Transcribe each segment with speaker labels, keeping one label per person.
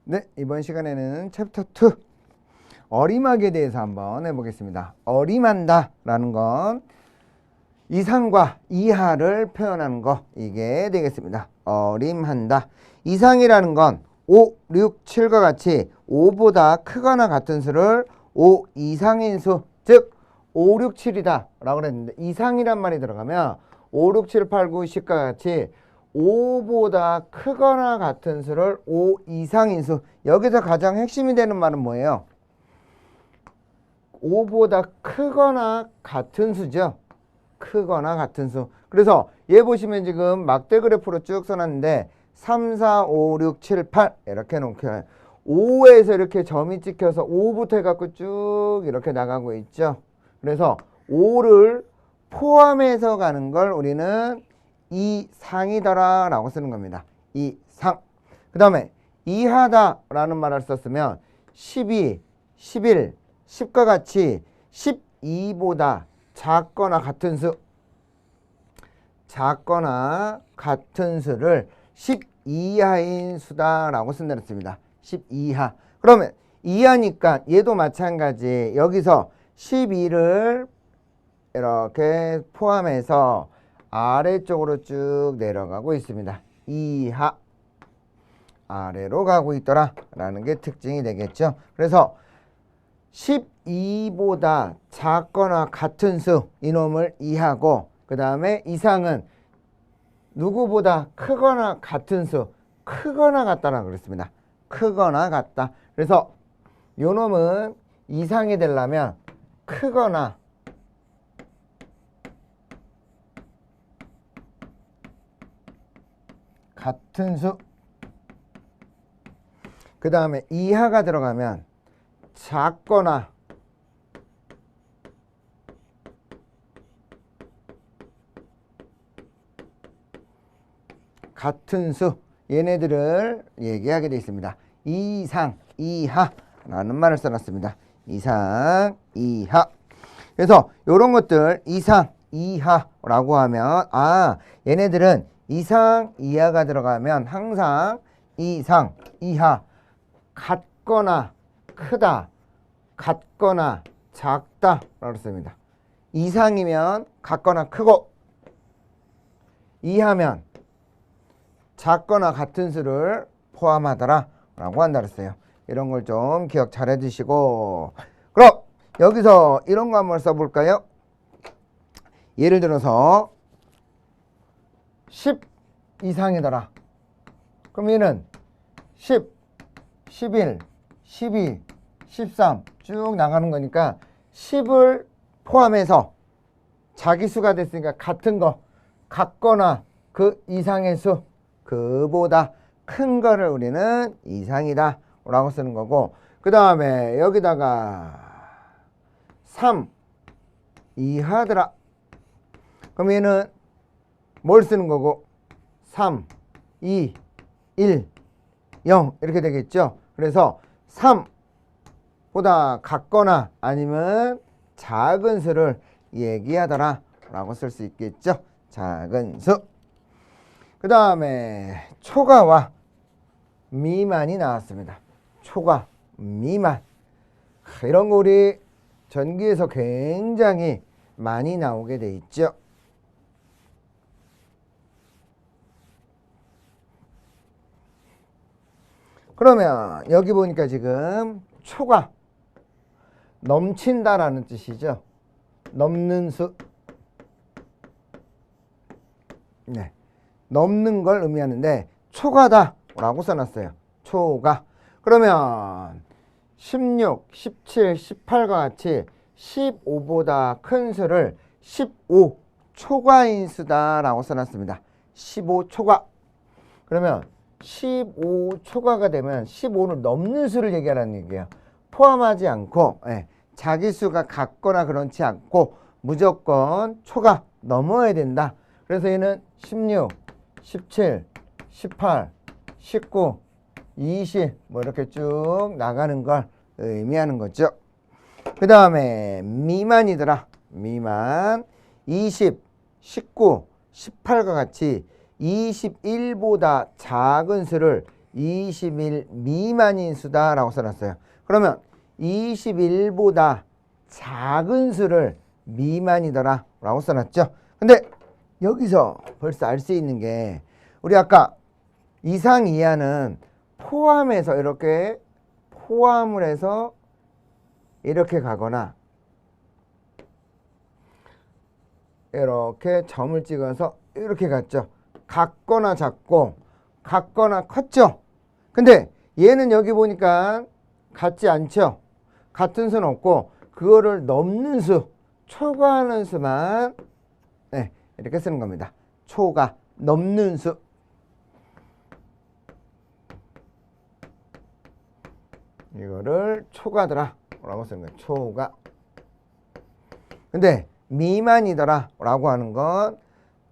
Speaker 1: 네, 이번 시간에는 챕터 2 어림하기에 대해서 한번 해보겠습니다. 어림한다 라는 건 이상과 이하를 표현하는 거, 이게 되겠습니다. 어림한다. 이상이라는 건 5, 6, 7과 같이 5보다 크거나 같은 수를 5 이상인 수, 즉 5, 6, 7이다 라고 그랬는데, 이상이란 말이 들어가면 5, 6, 7, 8, 9, 10과 같이 5보다 크거나 같은 수를 5 이상인 수. 여기서 가장 핵심이 되는 말은 뭐예요? 5보다 크거나 같은 수죠. 크거나 같은 수. 그래서 얘 보시면 지금 막대 그래프로 쭉 써놨는데 3, 4, 5, 6, 7, 8 이렇게 놓고요. 5에서 이렇게 점이 찍혀서 5부터 해갖고 쭉 이렇게 나가고 있죠. 그래서 5를 포함해서 가는 걸 우리는 이상이더라 라고 쓰는 겁니다. 이상. 그 다음에 이하다 라는 말을 썼으면 12, 11, 10과 같이 12보다 작거나 같은 수, 작거나 같은 수를 10 이하인 수다 라고 쓴다 그랬습니다. 10 이하. 그러면 이하니까 얘도 마찬가지. 여기서 12를 이렇게 포함해서 아래쪽으로 쭉 내려가고 있습니다. 이하. 아래로 가고 있더라 라는 게 특징이 되겠죠. 그래서 12보다 작거나 같은 수, 이놈을 이하고, 그 다음에 이상은 누구보다 크거나 같은 수, 크거나 같다라고 그랬습니다. 크거나 같다. 그래서 요놈은 이상이 되려면 크거나 같은 수, 그 다음에 이하가 들어가면 작거나 같은 수, 얘네들을 얘기하게 되어 있습니다. 이상, 이하라는 말을 써놨습니다. 이상, 이하. 그래서 이런 것들 이상, 이하라고 하면 얘네들은 이상, 이하가 들어가면 항상 이상, 이하, 같거나 크다, 같거나 작다 라고 씁니다. 이상이면 같거나 크고, 이하면 작거나 같은 수를 포함하더라 라고 한다 그랬어요. 이런 걸 좀 기억 잘 해두시고, 그럼 여기서 이런 거 한번 써볼까요? 예를 들어서 10 이상이더라. 그럼 얘는 10, 11, 12, 13 쭉 나가는 거니까 10을 포함해서 자기수가 됐으니까 같은 거, 같거나 그 이상의 수, 그보다 큰 거를 우리는 이상이다 라고 쓰는 거고, 그 다음에 여기다가 3 이하더라. 그럼 얘는 뭘 쓰는 거고, 3, 2, 1, 0 이렇게 되겠죠. 그래서 3보다 같거나 아니면 작은 수를 얘기하더라 라고 쓸 수 있겠죠. 작은 수. 그 다음에 초과와 미만이 나왔습니다. 초과, 미만. 이런 거 우리 전기에서 굉장히 많이 나오게 돼 있죠. 그러면 여기 보니까 지금 초과, 넘친다라는 뜻이죠. 넘는 수. 네. 넘는 걸 의미하는데 초과다 라고 써놨어요. 초과. 그러면 16, 17, 18과 같이 15보다 큰 수를 15 초과인 수다 라고 써놨습니다. 15 초과. 그러면 15 초과가 되면 15를 넘는 수를 얘기하라는 얘기예요. 포함하지 않고, 자기수가 같거나 그렇지 않고 무조건 초과 넘어야 된다. 그래서 얘는 16, 17, 18, 19, 20 뭐 이렇게 쭉 나가는 걸 의미하는 거죠. 그 다음에 미만이더라. 미만. 20, 19, 18과 같이 21보다 작은 수를 21 미만인 수다라고 써놨어요. 그러면 21보다 작은 수를 미만이더라 라고 써놨죠. 근데 여기서 벌써 알 수 있는 게 우리 아까 이상 이하는 포함해서 이렇게 포함을 해서 이렇게 가거나 이렇게 점을 찍어서 이렇게 갔죠. 같거나 작고 같거나 컸죠. 근데 얘는 여기 보니까 같지 않죠. 같은 수는 없고 그거를 넘는 수, 초과하는 수만 이렇게 쓰는 겁니다. 초과, 넘는 수. 이거를 초과더라 라고 쓰는 거예요. 초과. 근데 미만이더라 라고 하는 건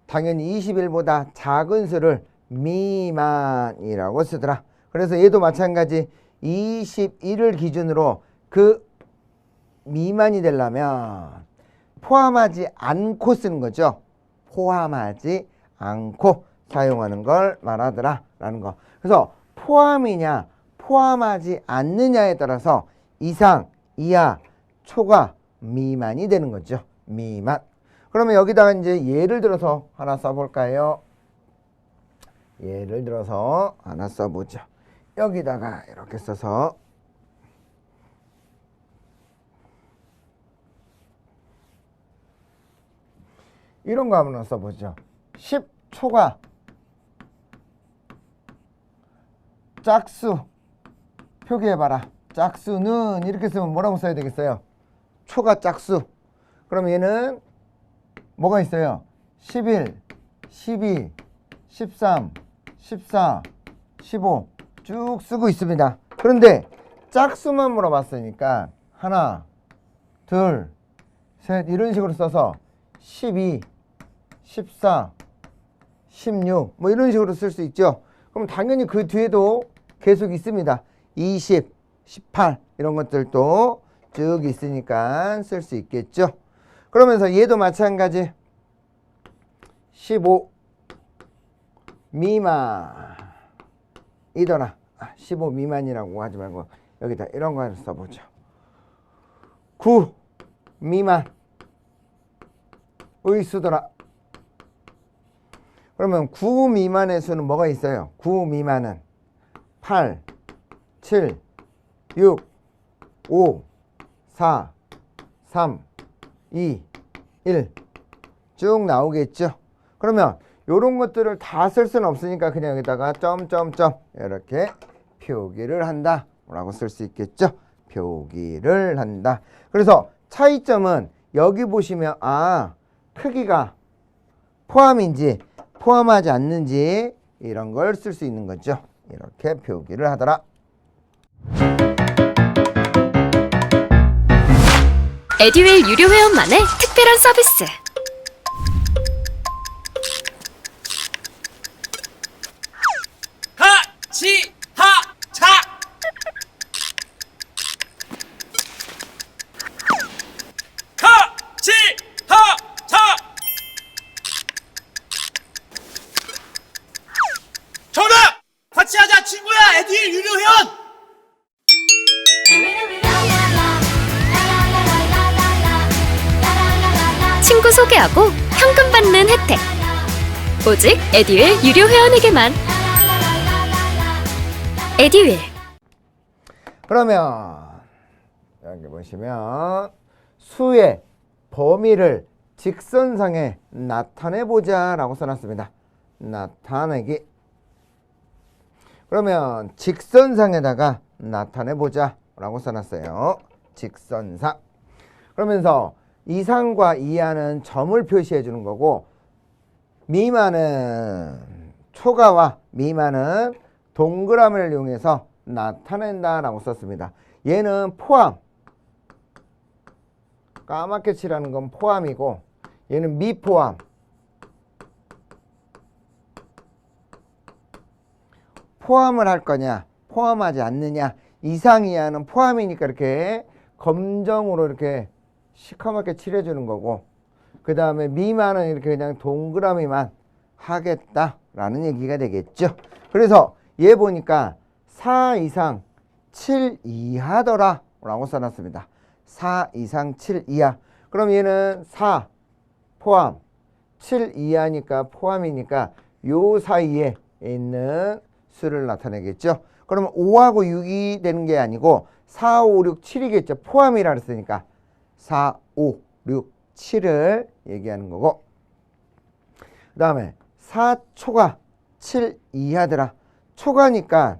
Speaker 1: 당연히 21보다 작은 수를 미만이라고 쓰더라. 그래서 얘도 마찬가지 21을 기준으로 그 미만이 되려면 포함하지 않고 쓰는 거죠. 포함하지 않고 사용하는 걸 말하더라 라는 거. 그래서 포함이냐 포함하지 않느냐에 따라서 이상, 이하, 초과, 미만이 되는 거죠. 미만. 그러면 여기다가 이제 예를 들어서 하나 써볼까요? 예를 들어서 하나 써보죠. 여기다가 이렇게 써서 이런 거 한번 써보죠. 10초가 짝수 표기해봐라. 짝수는 이렇게 쓰면 뭐라고 써야 되겠어요? 초가 짝수. 그럼 얘는 뭐가 있어요? 11, 12, 13, 14, 15 쭉 쓰고 있습니다. 그런데 짝수만 물어봤으니까 하나, 둘, 셋 이런 식으로 써서 12, 14, 16 뭐 이런 식으로 쓸 수 있죠. 그럼 당연히 그 뒤에도 계속 있습니다. 20, 18 이런 것들도 쭉 있으니까 쓸 수 있겠죠. 그러면서 얘도 마찬가지 15 미만이더라. 15 미만이라고 하지 말고 여기다 이런 거 써보죠. 9 미만 의수더라. 그러면 9 미만의 수는 뭐가 있어요? 9 미만은 8, 7, 6, 5, 4, 3, 2, 1 쭉 나오겠죠. 그러면 이런 것들을 다 쓸 수는 없으니까 그냥 여기다가 점점점 이렇게 표기를 한다 라고 쓸 수 있겠죠. 표기를 한다. 그래서 차이점은 여기 보시면 크기가 포함인지 포함하지 않는지 이런 걸 쓸 수 있는 거죠. 이렇게 표기를 하더라.
Speaker 2: 에듀윌 유료 회원만의 특별한 서비스.
Speaker 3: 하치하차 하치하차 정답! 같이 하자 친구야 에듀윌 유료 회원!
Speaker 2: 친구 소개하고 현금 받는 혜택. 오직 에듀윌 유료 회원에게만. 에듀윌.
Speaker 1: 그러면 여기 보시면 수의 범위를 직선상에 나타내보자 라고 써놨습니다. 나타내기. 그러면 직선상에다가 나타내보자 라고 써놨어요. 직선상. 그러면서 이상과 이하는 점을 표시해 주는 거고 미만은 초과와 미만은 동그라미를 이용해서 나타낸다 라고 썼습니다. 얘는 포함, 까맣게 칠하는 건 포함이고 얘는 미포함. 포함을 할 거냐 포함하지 않느냐. 이상 이하는 포함이니까 이렇게 검정으로 이렇게 시커멓게 칠해주는 거고 그 다음에 미만은 이렇게 그냥 동그라미만 하겠다라는 얘기가 되겠죠. 그래서 얘 보니까 4 이상 7 이하더라 라고 써놨습니다. 4 이상 7 이하. 그럼 얘는 4 포함 7 이하니까 포함이니까 요 사이에 있는 수를 나타내겠죠. 그러면 5하고 6이 되는 게 아니고 4, 5, 6, 7이겠죠. 포함이라 그랬으니까 4, 5, 6, 7을 얘기하는 거고, 그 다음에 4초가 7 이하더라. 초가니까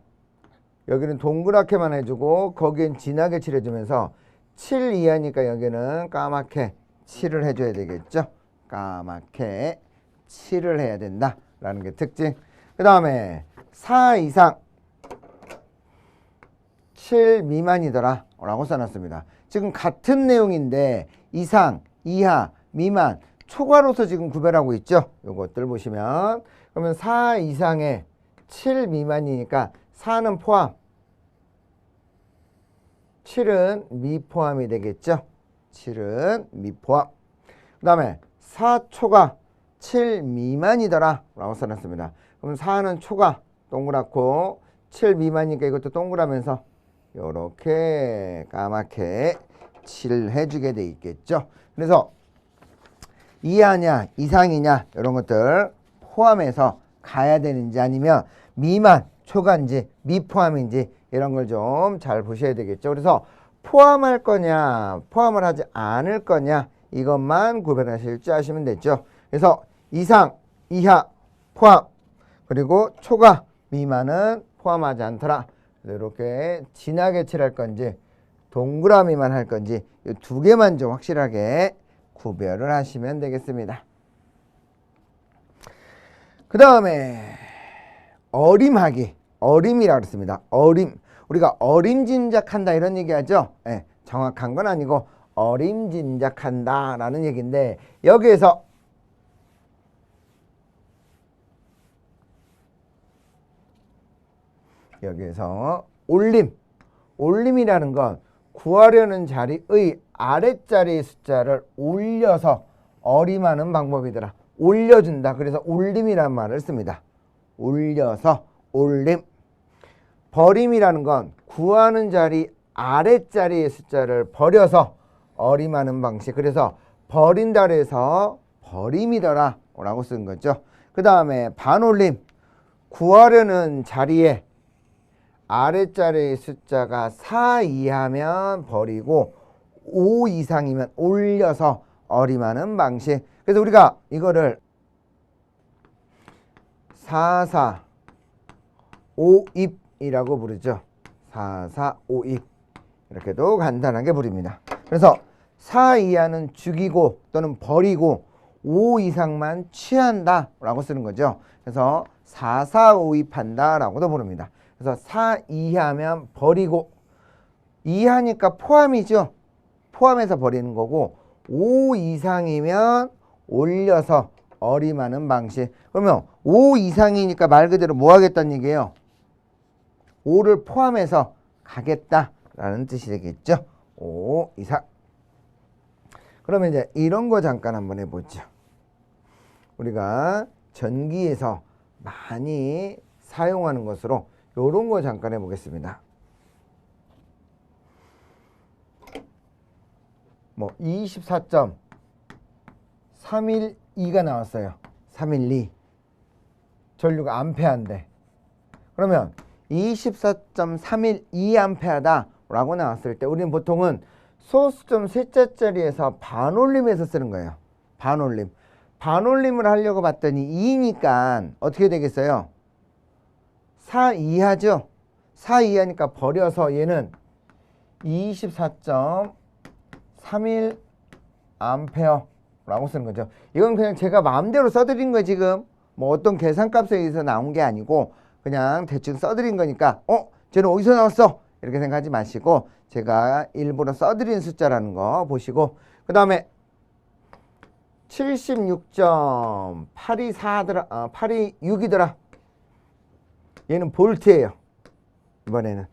Speaker 1: 여기는 동그랗게만 해주고 거기엔 진하게 칠해주면서 7 이하니까 여기는 까맣게 칠을 해줘야 되겠죠. 까맣게 칠을 해야 된다라는 게 특징. 그 다음에 4 이상 7 미만이더라 라고 써놨습니다. 지금 같은 내용인데 이상, 이하, 미만, 초과로서 지금 구별하고 있죠. 요것들 보시면 그러면 4 이상에 7 미만이니까 4는 포함, 7은 미포함이 되겠죠. 7은 미포함. 그 다음에 4초가 7 미만이더라 라고 써놨습니다. 그럼 4는 초가 동그랗고 7 미만이니까 이것도 동그라면서 요렇게 까맣게 칠해 주게 돼 있겠죠. 그래서 이하냐 이상이냐 이런 것들 포함해서 가야 되는지 아니면 미만 초과인지 미포함인지 이런 걸 좀 잘 보셔야 되겠죠. 그래서 포함할 거냐 포함을 하지 않을 거냐 이것만 구별하실 줄 아시면 되죠. 그래서 이상, 이하, 포함, 그리고 초과, 미만은 포함하지 않더라. 이렇게 진하게 칠할 건지 동그라미만 할 건지 이 두 개만 좀 확실하게 구별을 하시면 되겠습니다. 그 다음에 어림하기, 어림이라고 그랬습니다. 어림, 우리가 어림짐작한다 이런 얘기하죠. 네, 정확한 건 아니고 어림짐작한다 라는 얘기인데 여기에서 올림, 올림이라는 건 구하려는 자리의 아랫자리의 숫자를 올려서 어림하는 방법이더라. 올려준다. 그래서 올림이라는 말을 씁니다. 올려서 올림. 버림이라는 건 구하는 자리 아랫자리의 숫자를 버려서 어림하는 방식. 그래서 버린다 그래서 버림이더라 라고 쓴 거죠. 그 다음에 반올림. 구하려는 자리에 아랫자리의 숫자가 4 이하면 버리고 5 이상이면 올려서 어림하는 방식. 그래서 우리가 이거를 445입이라고 부르죠. 445입 이렇게도 간단하게 부릅니다. 그래서 4 이하는 죽이고 또는 버리고 5 이상만 취한다 라고 쓰는 거죠. 그래서 4452판다 라고도 부릅니다. 그래서 4 이하면 버리고, 이하니까 포함이죠. 포함해서 버리는 거고 5 이상이면 올려서 어림하는 방식. 그러면 5 이상이니까 말 그대로 뭐 하겠다는 얘기예요? 5를 포함해서 가겠다라는 뜻이 되겠죠. 5 이상. 그러면 이제 이런 거 잠깐 한번 해보죠. 우리가 전기에서 많이 사용하는 것으로 요런 거 잠깐 해보겠습니다. 뭐 24.312가 나왔어요. 312 전류가 암페어인데 그러면 24.312암페어다 라고 나왔을 때 우리는 보통은 소수점 셋자짜리에서 반올림해서 쓰는 거예요. 반올림. 반올림을 하려고 봤더니 2니까 어떻게 되겠어요? 4 이하죠. 4 이하니까 버려서 얘는 24.31 암페어라고 쓰는 거죠. 이건 그냥 제가 마음대로 써드린 거예요. 지금 뭐 어떤 계산값에 의해서 나온 게 아니고 그냥 대충 써드린 거니까 쟤는 어디서 나왔어? 이렇게 생각하지 마시고 제가 일부러 써드린 숫자라는 거 보시고 그 다음에 76.824더라 826이더라. 얘는 볼트예요. 이번에는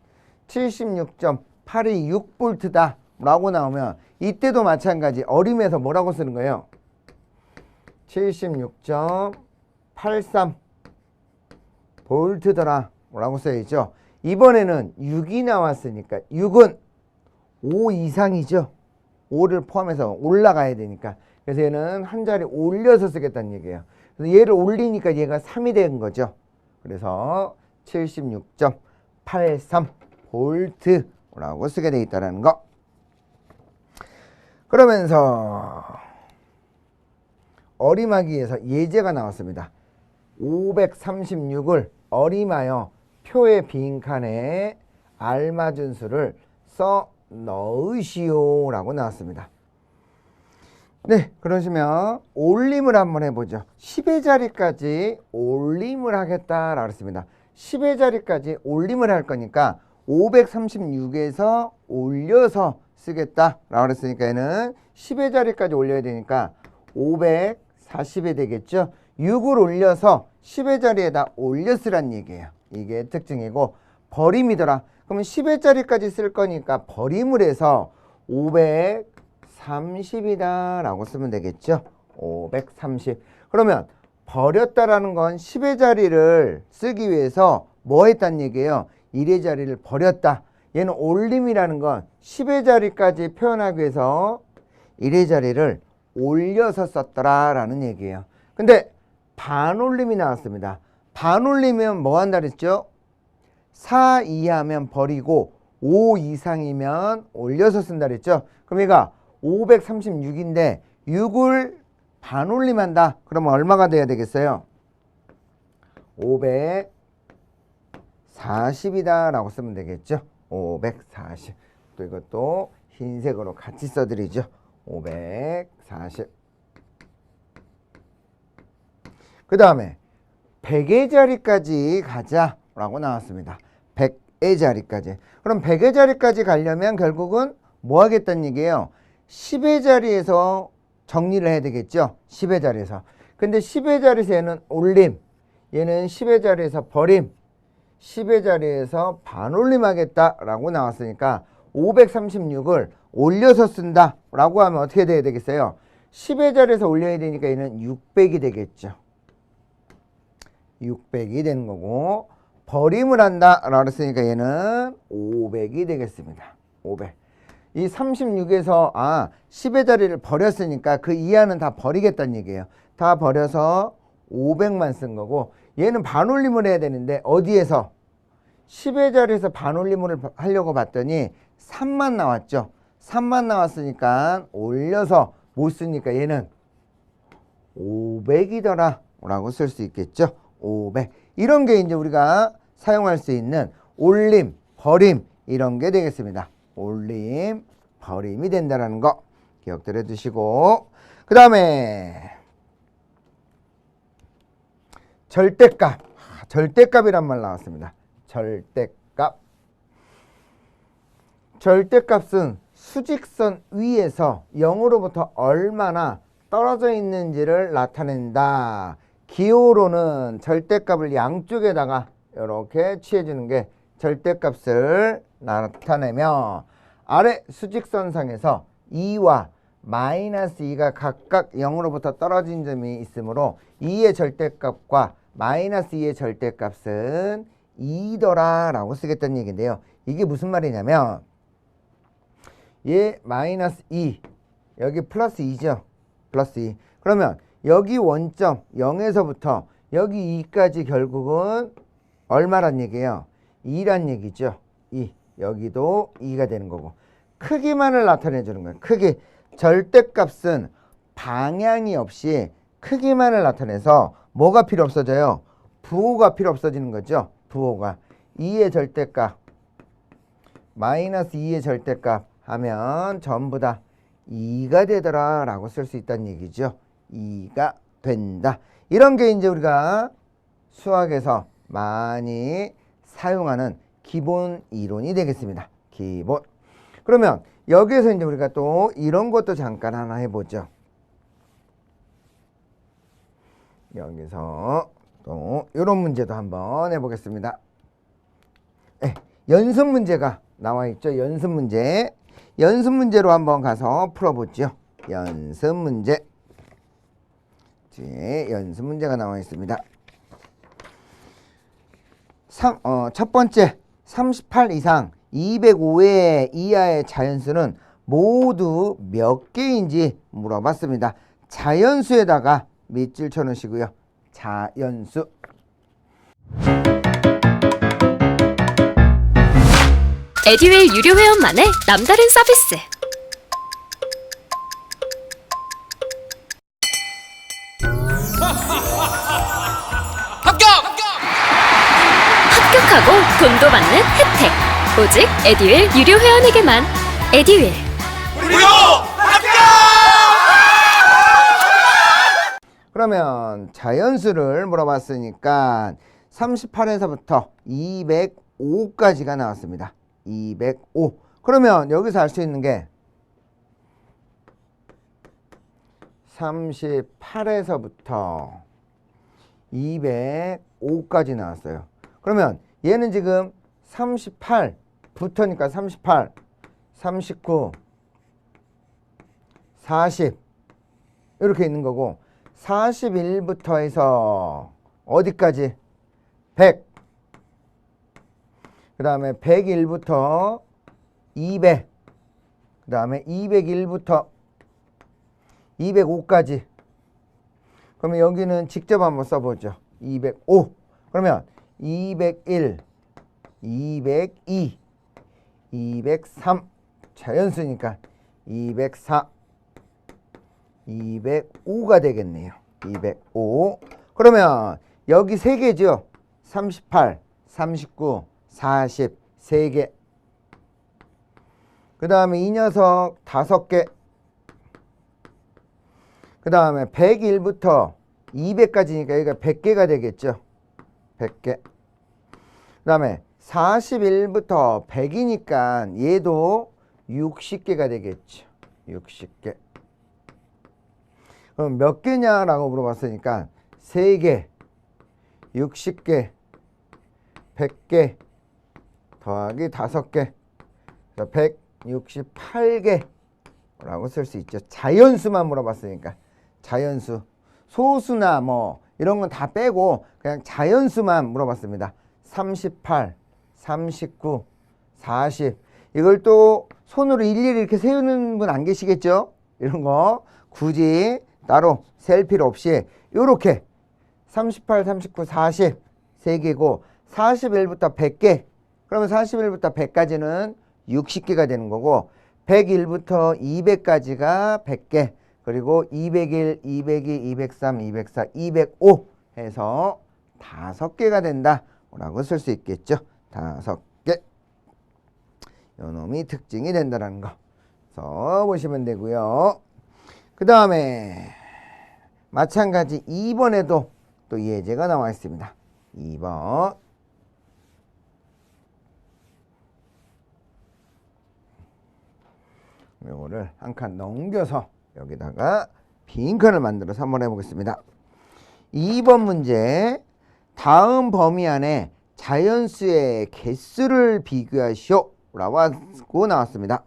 Speaker 1: 76.826볼트다 라고 나오면 이때도 마찬가지 어림에서 뭐라고 쓰는 거예요? 76.83 볼트더라 라고 써있죠. 이번에는 6이 나왔으니까 6은 5 이상이죠. 5를 포함해서 올라가야 되니까. 그래서 얘는 한 자리 올려서 쓰겠다는 얘기예요. 그래서 얘를 올리니까 얘가 3이 된 거죠. 그래서 76.83볼트라고 쓰게 돼 있다는 거. 그러면서 어림하기에서 예제가 나왔습니다. 536을 어림하여 표의 빈칸에 알맞은 수를 써 넣으시오 라고 나왔습니다. 네, 그러시면 올림을 한번 해보죠. 10의 자리까지 올림을 하겠다라고 했습니다. 10의 자리까지 올림을 할 거니까 536에서 올려서 쓰겠다라고 했으니까 얘는 10의 자리까지 올려야 되니까 540이 되겠죠. 6을 올려서 10의 자리에다 올려 쓰란 얘기예요. 이게 특징이고 버림이더라. 그러면 10의 자리까지 쓸 거니까 버림을 해서 530이다 라고 쓰면 되겠죠. 530. 그러면 버렸다라는 건 10의 자리를 쓰기 위해서 뭐 했단 얘기예요? 1의 자리를 버렸다. 얘는 올림이라는 건 10의 자리까지 표현하기 위해서 1의 자리를 올려서 썼더라 라는 얘기예요. 근데 반올림이 나왔습니다. 반올림이면 뭐 한다 그랬죠? 4 이하면 버리고 5 이상이면 올려서 쓴다 그랬죠? 그럼 얘가 536인데 6을 반올림한다. 그러면 얼마가 돼야 되겠어요? 540이다 라고 쓰면 되겠죠? 540. 또 이것도 흰색으로 같이 써드리죠. 540. 그 다음에 100의 자리까지 가자 라고 나왔습니다. 100의 자리까지. 그럼 100의 자리까지 가려면 결국은 뭐 하겠다는 얘기예요? 10의 자리에서 정리를 해야 되겠죠. 10의 자리에서. 근데 10의 자리에서 얘는 올림, 얘는 10의 자리에서 버림, 10의 자리에서 반올림 하겠다 라고 나왔으니까 536을 올려서 쓴다 라고 하면 어떻게 돼야 되겠어요? 10의 자리에서 올려야 되니까 얘는 600이 되겠죠. 600이 되는 거고, 버림을 한다 라고 했으니까 얘는 500이 되겠습니다. 500. 이 36에서 10의 자리를 버렸으니까 그 이하는 다 버리겠다는 얘기예요. 다 버려서 500만 쓴 거고, 얘는 반올림을 해야 되는데 어디에서? 10의 자리에서 반올림을 하려고 봤더니 3만 나왔죠. 3만 나왔으니까 올려서 못 쓰니까 얘는 500이더라 라고 쓸 수 있겠죠. 500. 이런 게 이제 우리가 사용할 수 있는 올림, 버림 이런 게 되겠습니다. 올림, 버림이 된다는 거 기억들해 두시고, 그 다음에 절대값. 절대값이란 말 나왔습니다. 절대값. 절대값은 수직선 위에서 0으로부터 얼마나 떨어져 있는지를 나타낸다. 기호로는 절대값을 양쪽에다가 이렇게 취해주는 게 절대값을 나타내며, 아래 수직선상에서 2와 마이너스 2가 각각 0으로부터 떨어진 점이 있으므로 2의 절대값과 마이너스 2의 절대값은 2더라 라고 쓰겠다는 얘기인데요. 이게 무슨 말이냐면, 얘 마이너스 2, 여기 플러스 2죠. 플러스 2. 그러면 여기 원점 0에서부터 여기 2까지 결국은 얼마란 얘기예요? 2란 얘기죠. 2. 여기도 2가 되는 거고. 크기만을 나타내 주는 거예요. 크기. 절대값은 방향이 없이 크기만을 나타내서 뭐가 필요 없어져요? 부호가 필요 없어지는 거죠. 부호가. 2의 절대값 마이너스 2의 절대값 하면 전부 다 2가 되더라 라고 쓸 수 있다는 얘기죠. 2가 된다. 이런 게 이제 우리가 수학에서 많이 사용하는 기본 이론이 되겠습니다. 기본. 그러면 여기에서 이제 우리가 또 이런 것도 잠깐 하나 해보죠. 여기서 또 이런 문제도 한번 해보겠습니다. 네, 연습 문제가 나와 있죠. 연습 문제. 연습 문제로 한번 가서 풀어보죠. 연습 문제. 연습 문제가 나와 있습니다. 첫 번째 38 이상 205회 이하의 자연수는 모두 몇 개인지 물어봤습니다. 자연수에다가 밑줄 쳐놓으시고요. 자연수.
Speaker 2: 에듀윌 유료 회원만의 남다른 서비스. 합격하고 돈도 받는 혜택. 오직 에듀윌 유료 회원에게만. 에듀윌.
Speaker 3: 무료 합격!
Speaker 1: 그러면 자연수를 물어봤으니까 38에서부터 205까지가 나왔습니다. 205. 그러면 여기서 알 수 있는 게 38에서부터 205까지 나왔어요. 그러면 얘는 지금 38부터니까 38, 39, 40 이렇게 있는 거고 41부터 해서 어디까지? 100. 그 다음에 101부터 200. 그 다음에 201부터 205까지. 그러면 여기는 직접 한번 써보죠. 205. 그러면 201, 202, 203. 자연수니까 204, 205가 되겠네요. 205. 그러면 여기 3개죠. 38, 39, 40, 3개. 그 다음에 이 녀석 5개. 그 다음에 101부터 200까지니까 여기가 100개가 되겠죠. 100개. 그 다음에 41부터 100이니까 얘도 60개가 되겠죠. 60개. 그럼 몇 개냐라고 물어봤으니까 3개, 60개, 100개 더하기 5개, 168개라고 쓸 수 있죠. 자연수만 물어봤으니까. 자연수. 소수나 뭐 이런 건 다 빼고 그냥 자연수만 물어봤습니다. 38, 39, 40. 이걸 또 손으로 일일이 이렇게 세우는 분 안 계시겠죠? 이런 거 굳이 따로 셀 필요 없이 요렇게 38, 39, 40 3개고 41부터 100개. 그러면 41부터 100까지는 60개가 되는 거고 101부터 200까지가 100개. 그리고 201, 202, 203, 204, 205 해서 5개가 된다 라고 쓸 수 있겠죠. 5개. 요놈이 특징이 된다는 거 써보시면 되고요. 그 다음에 마찬가지 2번에도 또 예제가 나와 있습니다. 2번. 요거를 한 칸 넘겨서 여기다가 빈칸을 만들어서 한번 해보겠습니다. 2번 문제. 다음 범위 안에 자연수의 개수를 비교하시오 라고 나왔습니다.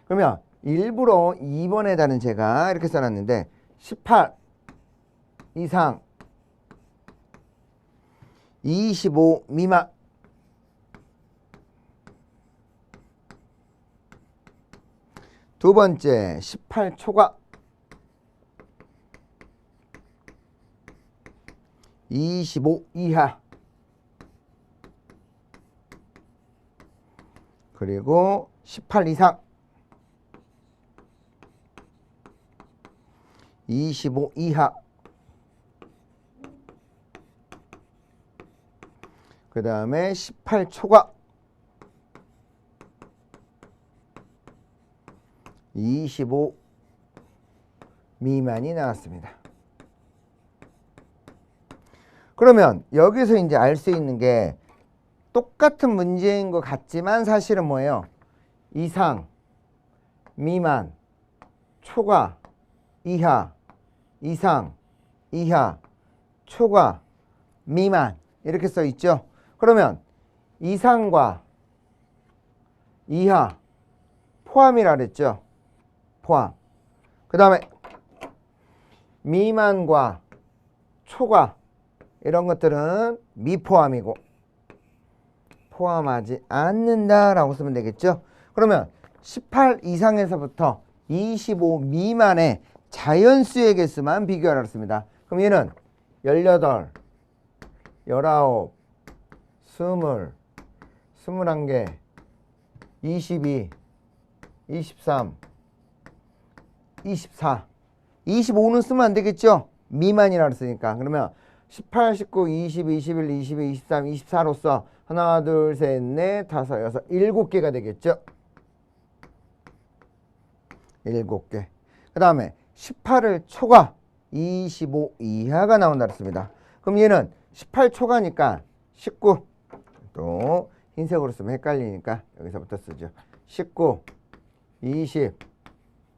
Speaker 1: 그러면 일부러 2번에다는 제가 이렇게 써놨는데 18 이상 25 미만 두 번째 18 초과 25 이하 그리고 18 이상 25 이하 그 다음에 18 초과 25 미만이 나왔습니다. 그러면 여기서 이제 알 수 있는 게 똑같은 문제인 것 같지만 사실은 뭐예요? 이상, 미만, 초과, 이하, 이상, 이하, 초과, 미만 이렇게 써 있죠. 그러면 이상과 이하 포함이라 그랬죠. 포함. 그 다음에 미만과 초과 이런 것들은 미포함이고 포함하지 않는다라고 쓰면 되겠죠. 그러면 18 이상에서부터 25 미만의 자연수의 개수만 비교하라 했습니다. 그럼 얘는 18, 19, 20, 21개, 22, 23, 24, 25는 쓰면 안 되겠죠? 미만이라고 했으니까. 그러면 18, 19, 20, 21, 22, 23, 24로서 하나, 둘, 셋, 넷, 다섯, 여섯, 7개가 되겠죠? 7개. 그 다음에 18을 초과 25 이하가 나온다 그랬습니다. 그럼 얘는 18 초과니까 19, 또 흰색으로 쓰면 헷갈리니까 여기서부터 쓰죠. 19, 20,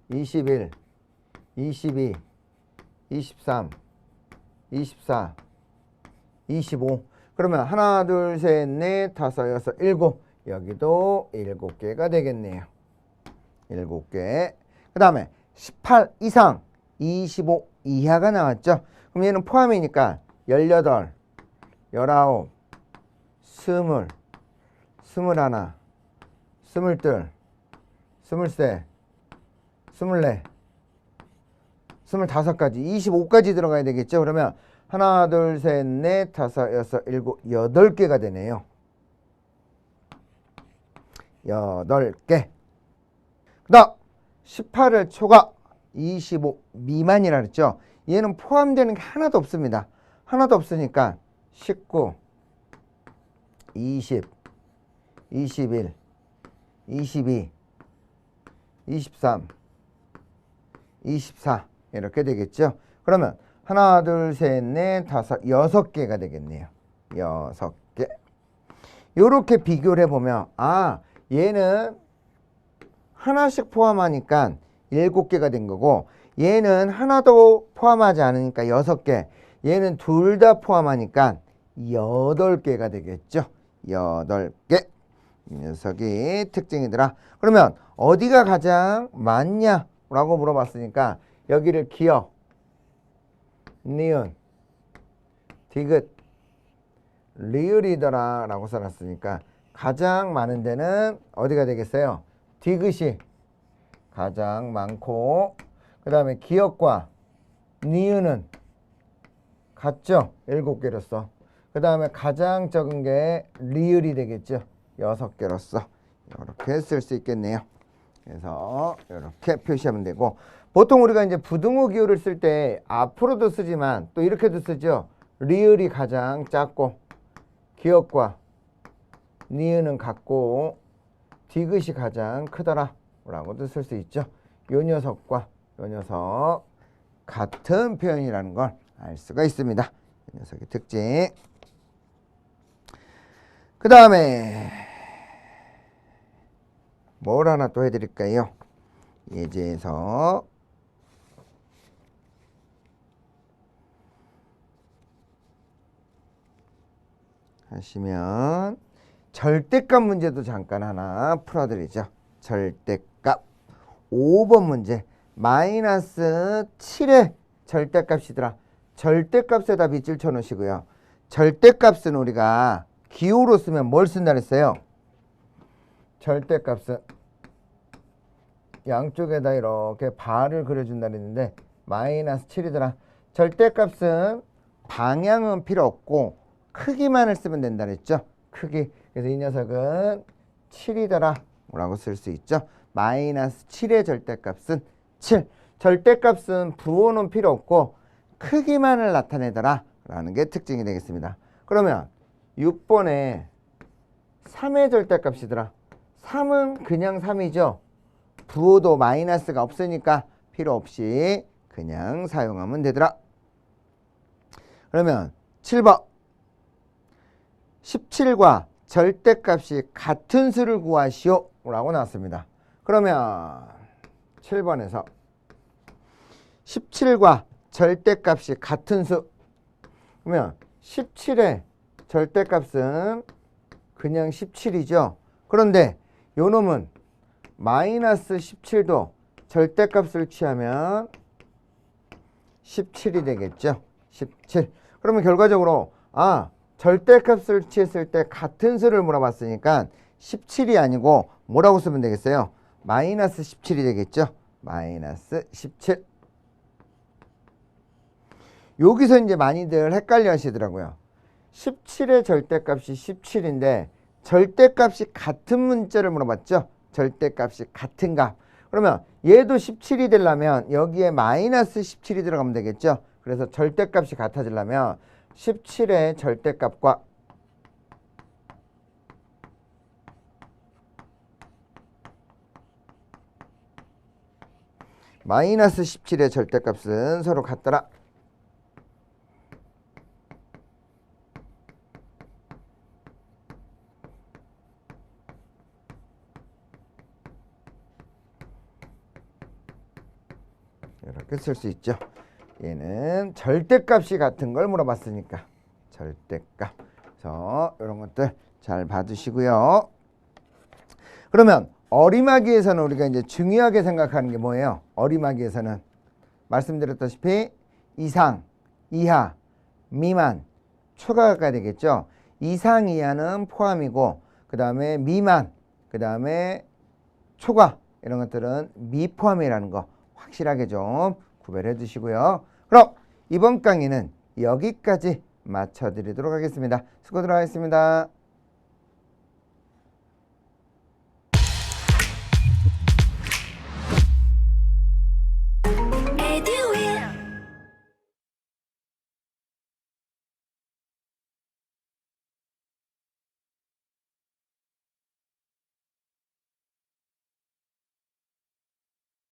Speaker 1: 21, 22, 23, 24, 25. 그러면 하나, 둘, 셋, 넷, 다섯, 여섯, 7. 여기도 7개가 되겠네요. 7개. 그 다음에 18 이상 25 이하가 나왔죠. 그럼 얘는 포함이니까 18, 19, 20, 21, 22, 23, 24, 25까지 25까지 들어가야 되겠죠. 그러면 하나, 둘, 셋, 넷, 다섯, 여섯, 7, 8개가 되네요. 8개. 그 다음 18을 초과 25 미만이라 그랬죠. 얘는 포함되는 게 하나도 없습니다. 하나도 없으니까 19, 20, 21, 22, 23, 24 이렇게 되겠죠. 그러면 하나, 둘, 셋, 넷, 다섯, 6개가 되겠네요. 6개. 요렇게 비교를 해보면 얘는 하나씩 포함하니까 7개가 된 거고 얘는 하나도 포함하지 않으니까 6개. 얘는 둘 다 포함하니까 8개가 되겠죠. 8개. 이 녀석이 특징이더라. 그러면 어디가 가장 많냐? 라고 물어봤으니까 여기를 기역, 니은, 디귿, 리을이더라 라고 써놨으니까 가장 많은 데는 어디가 되겠어요? 디귿이 가장 많고 그 다음에 기역과 니은은 같죠? 7개로서. 그 다음에 가장 적은 게 리을이 되겠죠? 6개로서. 이렇게 쓸 수 있겠네요. 그래서 이렇게 표시하면 되고 보통 우리가 이제 부등호 기호를 쓸 때 앞으로도 쓰지만 또 이렇게도 쓰죠. 리을이 가장 작고 기역과 니은은 같고 디귿이 가장 크더라 라고도 쓸 수 있죠. 요 녀석과 요 녀석 같은 표현이라는 걸 알 수가 있습니다. 이 녀석의 특징. 그 다음에 뭘 하나 또 해드릴까요? 예제에서 하시면 절대값 문제도 잠깐 하나 풀어드리죠. 절대값 5번 문제 마이너스 7의 절대값이더라. 절대값에다 밑줄 쳐놓으시고요. 절대값은 우리가 기호로 쓰면 뭘 쓴다 그랬어요? 절대값은 양쪽에다 이렇게 발을 그려준다 그랬는데 마이너스 7이더라. 절대값은 방향은 필요 없고 크기만을 쓰면 된다 그랬죠. 크기. 그래서 이 녀석은 7이더라 라고 쓸 수 있죠. 마이너스 7의 절대값은 7. 절대값은 부호는 필요 없고 크기만을 나타내더라 라는 게 특징이 되겠습니다. 그러면 6번에 3의 절대값이더라. 3은 그냥 3이죠. 부호도 마이너스가 없으니까 필요 없이 그냥 사용하면 되더라. 그러면 7번 17과 절대값이 같은 수를 구하시오 라고 나왔습니다. 그러면 7번에서 17과 절대값이 같은 수 그러면 17의 절대값은 그냥 17이죠. 그런데 요 놈은 마이너스 17도 절대값을 취하면 17이 되겠죠. 17. 그러면 결과적으로 절대값을 취했을 때 같은 수를 물어봤으니까 17이 아니고 뭐라고 쓰면 되겠어요? 마이너스 17이 되겠죠? 마이너스 17. 여기서 이제 많이들 헷갈려 하시더라고요. 17의 절대값이 17인데 절대값이 같은 문자를 물어봤죠? 절대값이 같은 값. 그러면 얘도 17이 되려면 여기에 마이너스 17이 들어가면 되겠죠? 그래서 절대값이 같아지려면 17의 절대값과 마이너스 17의 절대값은 서로 같더라. 이렇게 쓸 수 있죠. 얘는 절대값이 같은 걸 물어봤으니까 절대값. 그래서 이런 것들 잘 봐두시고요. 그러면 어림하기에서는 우리가 이제 중요하게 생각하는 게 뭐예요? 어림하기에서는 말씀드렸다시피 이상, 이하, 미만, 초과가 되겠죠. 이상, 이하는 포함이고 그 다음에 미만, 그 다음에 초과 이런 것들은 미포함이라는 거 확실하게 좀 구별해 두시고요. 그럼 이번 강의는 여기까지 마쳐드리도록 하겠습니다. 수고들 하셨습니다.